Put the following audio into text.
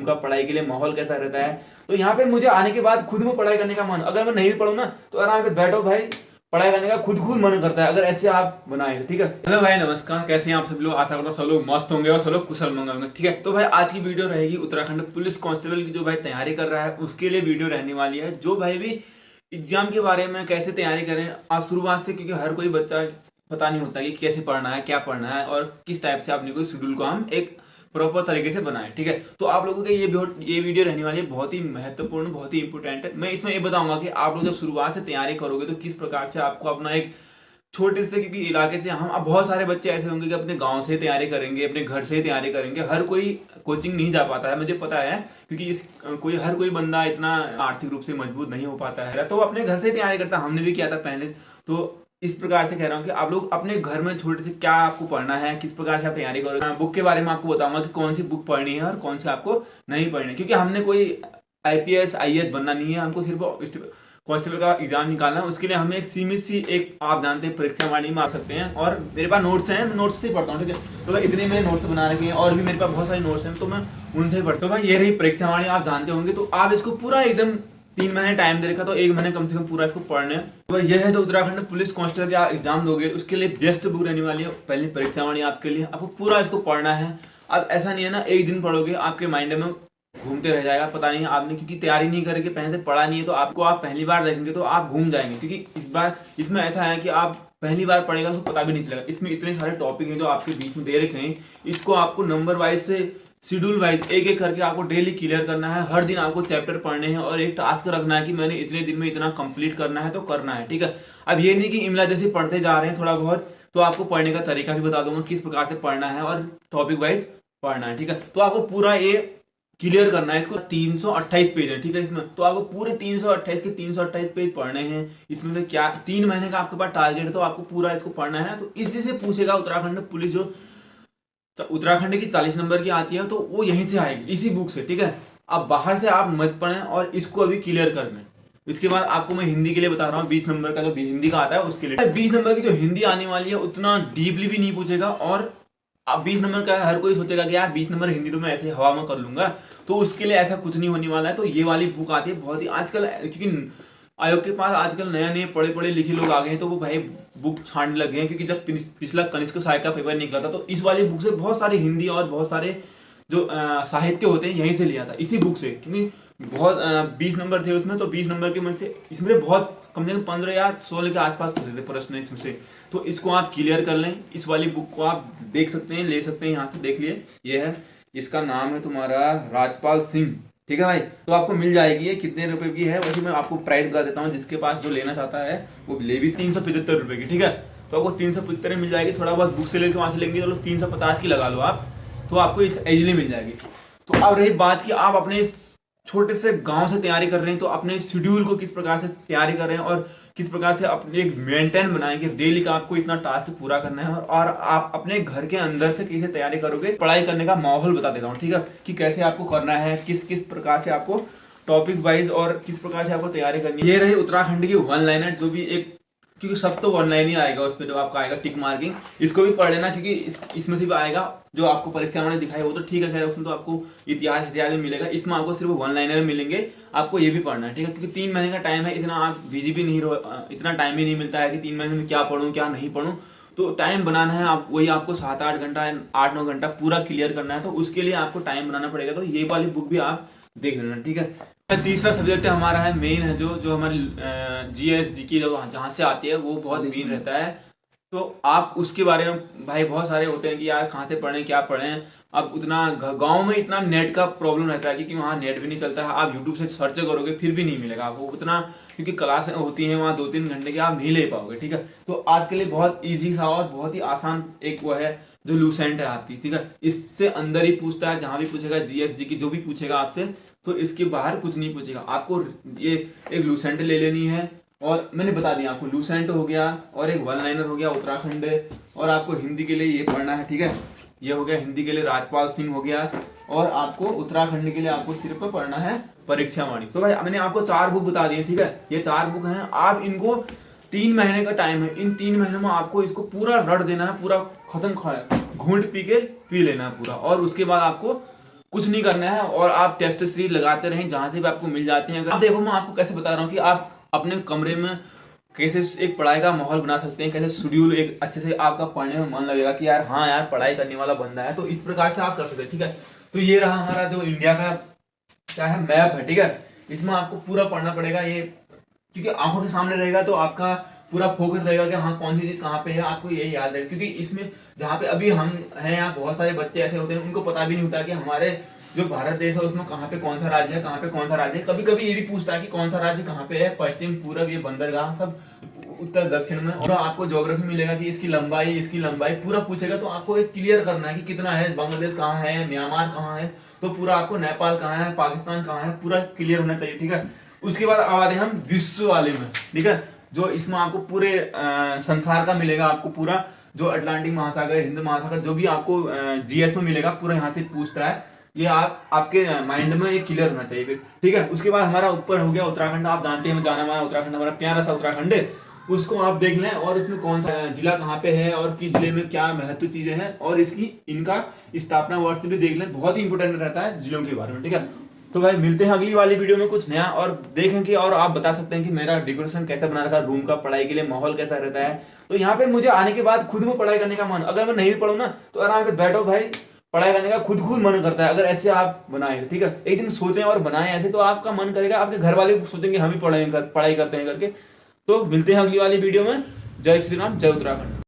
का पढ़ाई के लिए माहौल कैसा रहता है। तो यहाँ पे मुझे आने के बाद खुद में पढ़ाई करने का मन, अगर मैं नहीं भी पढ़ूँ ना तो आराम से बैठो भाई, पढ़ाई करने का खुद मन करता है, अगर ऐसे आप बनाए तो ठीक है। हेलो भाई नमस्कार, कैसे हैं आप सब लोग। आशा करता हूँ सब लोग मस्त होंगे और सब लोग कुशल मंगल होंगे, ठीक है। तो भाई आज की वीडियो रहेगी उत्तराखंड पुलिस कांस्टेबल की जो भाई तैयारी कर रहा है उसके लिए वीडियो रहने वाली है। जो भाई भी एग्जाम के बारे में कैसे तैयारी करें आप शुरुआत से, क्योंकि हर कोई बच्चा पता नहीं होता कि कैसे पढ़ना है, क्या पढ़ना है और किस टाइप से अपने को शेड्यूल को हम एक प्रॉपर तरीके से बनाएं, ठीक है। तो आप लोगों के ये वीडियो रहने वाली है बहुत ही महत्वपूर्ण, बहुत ही इंपॉर्टेंट है। मैं इसमें ये बताऊंगा कि आप लोग जब शुरुआत से तैयारी करोगे तो किस प्रकार से आपको अपना एक छोटे से, क्योंकि इलाके से हम अब बहुत सारे बच्चे ऐसे होंगे कि अपने गांव से तैयारी करेंगे, अपने घर से तैयारी करेंगे, हर कोई कोचिंग नहीं जा पाता है, मुझे पता है, क्योंकि हर कोई बंदा इतना आर्थिक रूप से मजबूत नहीं हो पाता है, तो अपने घर से तैयारी करता है। हमने भी किया था पहले। तो इस प्रकार से कह रहा हूँ कि आप लोग अपने घर में छोटे से क्या आपको पढ़ना है, किस प्रकार से आप तैयारी करोगे। बुक के बारे में आपको बताऊंगा कि कौन सी बुक पढ़नी है और कौन सी आपको नहीं पढ़नी है, क्योंकि हमने कोई IPS IAS बनना नहीं है, हमको सिर्फ कांस्टेबल का एग्जाम निकालना है। उसके लिए हमें एक सीमित सी, एक आप जानते हैं परीक्षा वाणी में आ सकते हैं, और मेरे पास नोट्स हैं, मैं नोट्स से ही पढ़ता हूँ, ठीक है। तो भाई इतने मैंने नोट्स बना रखे हैं और भी मेरे पास बहुत सारे नोट्स हैं, तो मैं उनसे ही पढ़ता हूँ। भाई ये रही परीक्षा वाणी, आप जानते होंगे। तो आप इसको पूरा एकदम 3 महीने टाइम दे रखा, तो 1 महीने कम से कम पूरा इसको पढ़ने। तो यह है जो उत्तराखंड पुलिस कांस्टेबल का एग्जाम दोगे उसके लिए बेस्ट बुक रहने वाली है पहली परीक्षा वाणी आपके लिए। आपको पूरा इसको पढ़ना है। अब ऐसा नहीं है ना एक दिन पढ़ोगे आपके माइंड में घूमते रह जाएगा, पता नहीं आपने क्योंकि तैयारी नहीं करके पहले से पढ़ा नहीं है, तो आपको आप पहली बार देखेंगे तो आप घूम जाएंगे, क्योंकि इस बार इसमें ऐसा है कि आप पहली बार पढ़ेगा तो पता भी नहीं चलेगा। इसमें इतने सारे टॉपिक हैं जो आपके बीच में दे रखे हैं, इसको आपको नंबर वाइज से शेड्यूल वाइज एक एक करके आपको डेली क्लियर करना है। हर दिन आपको चैप्टर पढ़ने हैं और एक टास्क रखना है कि मैंने इतने दिन में इतना कंप्लीट करना है, तो करना है, ठीक है। अब ये नहीं कि इमला जैसे पढ़ते जा रहे हैं थोड़ा बहुत, तो आपको पढ़ने का तरीका भी बता दूंगा किस प्रकार से पढ़ना है और टॉपिक वाइज पढ़ना है, ठीक है। तो आपको पूरा ये क्लियर करना है। इसको 328 पेज है, ठीक है। इसमें तो आपको पूरे 328 के 328 पेज पढ़ने हैं। इसमें से क्या 3 महीने का आपके पास टारगेट है, तो आपको पूरा इसको पढ़ना है। तो इसी से पूछेगा उत्तराखंड पुलिस, जो उत्तराखंड की 40 नंबर की आती है, तो वो यहीं से आएगी इसी बुक से, ठीक है। अब बाहर से आप मत पढ़ें और इसको अभी क्लियर कर लें। इसके बाद आपको मैं हिंदी के लिए बता रहा हूँ, 20 नंबर का जो हिंदी का आता है उसके लिए। 20 नंबर की जो हिंदी आने वाली है उतना डीपली भी नहीं पूछेगा, और अब 20 नंबर का हर कोई सोचेगा कि यार 20 नंबर हिंदी तो मैं ऐसे हवा में कर लूंगा, तो उसके लिए ऐसा कुछ नहीं होने वाला है। तो ये वाली बुक आती है बहुत ही आजकल, क्योंकि आयोग के पास आजकल नए पढ़े पढ़े लिखे लोग आ गए हैं, तो वो भाई बुक छांटने लगे हैं। क्योंकि जब पिछला कनिष्क सहायक का पेपर निकला था तो इस वाली बुक से बहुत सारी हिंदी और बहुत सारे जो साहित्य होते हैं यहीं से लिया था, इसी बुक से, क्योंकि बहुत 20 नंबर थे उसमें, तो 20 नंबर के में से इसमें बहुत कम से कम 15 या 16 के आसपास पूछे थे प्रश्न इसमें से। तो इसको आप क्लियर कर लें। इस वाली बुक को आप देख सकते हैं, ले सकते हैं, यहाँ से देख लिए। ये है, इसका नाम है तुम्हारा राजपाल सिंह, ठीक है भाई। तो आपको मिल जाएगी। ये कितने रुपए की है, वैसे मैं आपको प्राइस बता देता हूँ, जिसके पास जो लेना चाहता है वो ले भी 375 रुपए की, ठीक है। तो आपको 375 मिल जाएगी। थोड़ा बहुत बुक से लेकर वहां से लेंगे तो 350 की लगा लो आप, तो आपको इस इजीली मिल जाएगी। तो अब रही बात कि आप अपने छोटे से गांव से तैयारी कर रहे हैं, तो अपने शेड्यूल को किस प्रकार से तैयारी कर रहे हैं और किस प्रकार से अपने एक मेंटेन बनाएंगे डेली का आपको इतना टास्क पूरा करना है, और आप अपने घर के अंदर से कैसे तैयारी करोगे। पढ़ाई करने का माहौल बता देता हूँ, ठीक है, कि कैसे आपको करना है, किस किस प्रकार से आपको टॉपिक वाइज और किस प्रकार से आपको तैयारी करनी है। ये रही उत्तराखंड की 1 लाइनर, जो भी एक, क्योंकि सब तो 1 लाइन ही आएगा उस पर, जो आपका आएगा टिक मार्किंग, इसको भी पढ़ लेना, क्योंकि इसमें से भी आएगा जो आपको परीक्षा में दिखाई वो तो ठीक है, खैर उसमें तो आपको इतिहास में मिलेगा, इसमें आपको सिर्फ 1 लाइनर मिलेंगे। आपको ये भी पढ़ना है, ठीक है, क्योंकि 3 महीने का टाइम है, इतना आप बिजी भी नहीं इतना टाइम ही नहीं मिलता है कि 3 महीने में क्या पढ़ूँ क्या नहीं पढ़ूँ। तो टाइम बनाना है, आप वही आपको 7-8 घंटा 8-9 घंटा पूरा क्लियर करना है, तो उसके लिए आपको टाइम बनाना पड़ेगा। तो ये वाली बुक भी आप देख लेना, ठीक है। तीसरा सब्जेक्ट हमारा है मेन है, जो हमारी GS GK जहाँ से आती है वो बहुत मेन रहता है। तो आप उसके बारे में भाई बहुत सारे होते हैं कि यार कहाँ से पढ़ें क्या पढ़ें। अब उतना गांव में इतना नेट का प्रॉब्लम रहता है, क्योंकि वहाँ नेट भी नहीं चलता है। आप यूट्यूब से सर्च करोगे फिर भी नहीं मिलेगा आपको उतना, क्योंकि क्लास होती है वहाँ 2-3 घंटे के, आप नहीं ले पाओगे, ठीक है। तो आपके लिए बहुत ईजी था और बहुत ही आसान एक वो है जो लूसेंट है आपकी, ठीक है। इससे अंदर ही पूछता है, जहाँ भी पूछेगा GS GK जो भी पूछेगा आपसे, तो इसके बाहर कुछ नहीं पूछेगा। आपको ये एक लूसेंट ले लेनी है, और मैंने बता दिया आपको, लूसेंट हो गया और एक 1 लाइनर हो गया उत्तराखंड, और आपको हिंदी के लिए ये पढ़ना है, ठीक है। ये हो गया हिंदी के लिए राजपाल सिंह हो गया, और आपको उत्तराखंड के लिए आपको सिर्फ पढ़ना है परीक्षा वाणी। तो भाई मैंने आपको 4 बुक बता दी है, ठीक है। ये 4 बुक हैं, आप इनको 3 महीने का टाइम है, इन 3 महीनों में आपको इसको पूरा रट देना है, पूरा खत्म घूंट पी लेना है पूरा, और उसके बाद आपको कुछ नहीं करना है और आप टेस्ट सीरीज लगाते रहें जहां से भी आपको मिल जाते हैं। अगर आप देखो, मैं आपको कैसे बता रहा हूँ कि आप अपने कमरे में कैसे एक पढ़ाई का माहौल बना सकते हैं, कैसे शेड्यूल एक अच्छे से आपका पढ़ने में मन लगेगा कि यार हाँ यार पढ़ाई करने वाला बंदा है, तो इस प्रकार से आप कर सकते हैं। ठीक है, तो ये रहा हमारा जो इंडिया का क्या है मैप है। ठीक है, इसमें आपको पूरा पढ़ना पड़ेगा ये, क्योंकि आंखों के सामने रहेगा तो आपका पूरा फोकस रहेगा कि हाँ कौन सी चीज कहाँ पे है, आपको यही याद रहेगा। क्योंकि इसमें जहाँ पे अभी हम हैं, यहाँ बहुत सारे बच्चे ऐसे होते हैं उनको पता भी नहीं होता कि हमारे जो भारत देश है उसमें कहाँ पे कौन सा राज्य है, कहाँ पे कौन सा राज्य है। कभी कभी ये भी पूछता है कि कौन सा राज्य कहाँ पे है, पश्चिम पूरब ये बंदरगाह सब उत्तर दक्षिण में। और आपको ज्योग्राफी मिलेगा कि इसकी लंबाई पूरा पूछेगा, तो आपको एक क्लियर करना है कि कितना है, बांग्लादेश कहाँ है, म्यांमार कहाँ है, तो पूरा आपको नेपाल कहाँ है, पाकिस्तान कहाँ है, पूरा क्लियर होना चाहिए। ठीक है, उसके बाद अब आते हैं हम विश्व वाले में। ठीक है, जो इसमें आपको पूरे संसार का मिलेगा, आपको पूरा जो अटलांटिक महासागर, हिंद महासागर, जो भी आपको जीएस में मिलेगा पूरा यहाँ से पूछता है। ये आपके माइंड में ये क्लियर होना चाहिए फिर। ठीक है, उसके बाद हमारा ऊपर हो गया उत्तराखंड। आप जानते हैं जाना माना उत्तराखंड, हमारा प्यारा सा उत्तराखंड है, उसको आप देख लें और इसमें कौन सा जिला कहाँ पे है और किस जिले में क्या महत्व चीजें हैं और इसकी इनका स्थापना वर्ष भी देख लें, बहुत ही इंपॉर्टेंट रहता है जिलों के बारे में। ठीक है, तो भाई मिलते हैं अगली वाली वीडियो में कुछ नया, और देखेंगे और आप बता सकते हैं कि मेरा डेकोरेशन कैसा बना रखा, रूम का पढ़ाई के लिए माहौल कैसा रहता है। तो यहाँ पे मुझे आने के बाद खुद में पढ़ाई करने का मन, अगर मैं नहीं भी पढ़ूँ ना तो आराम से बैठो भाई, पढ़ाई करने का खुद मन करता है अगर ऐसे आप बनाए। ठीक है, एक दिन सोचें और बनाएं ऐसे, तो आपका मन करेगा, आपके घर वाले सोचेंगे हम भी पढ़ाई करते हैं करके। तो मिलते हैं अगली वाली वीडियो में। जय श्री राम, जय उत्तराखंड।